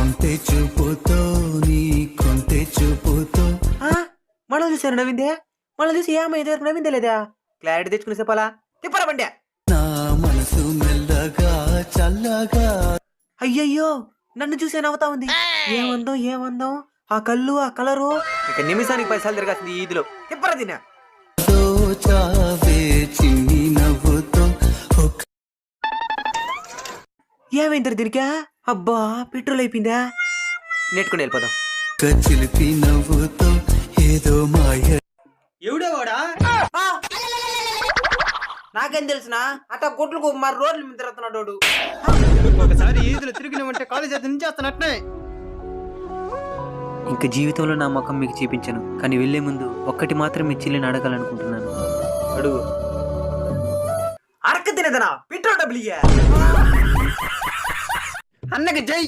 కొంటే చూపుతో నీ కొంటే చూపుతో మనం చూసారు నవ్విందే, మనం చూసి ఏమైంది వరకు నవ్విందే లేదా? క్లారిటీ తెచ్చుకుని చెప్పాలా? తిప్పరా బండి. నా మనసు మెల్లగా చల్లగా. అయ్యయ్యో, నన్ను చూసే నవ్వుతా ఉంది. ఏమందాం ఆ కళ్ళు ఆ కలరు. ఇక నిమిషానికి 10 సార్లు తిరగాల్సింది ఈ ఈదులో. తిప్పరా తిన్నా చావే చిన్ని నవ్వుతో. ఏమైంది దీనికా? అబ్బా పెట్రోల్ అయిపోయిందా? నెట్టుకుని వెళ్ళిపోదాం. చిలిపి నవ్వుతో ఏదో మాయ. ఎవడేవాడా? నాకేం తెలుసునా? అట్లా కొట్లకు మరి రోడ్ల మీద తిరుగుతున్నాడు. ఒకసారి ఈదులు తిరిగినవంటే కాలేజ్ అది నుంచేస్తానట్నే. ఇంక జీవితంలో నా ముఖం మీకు చూపించను, కానీ వెళ్లే ముందు ఒక్కటి మాత్రం మీ చెల్లిని అడగాలనుకుంటున్నాను. అడుగు. అరక తినేదనా? పెట్రోల్ డబ్బులు ఇయ్యా. అన్నకి జై.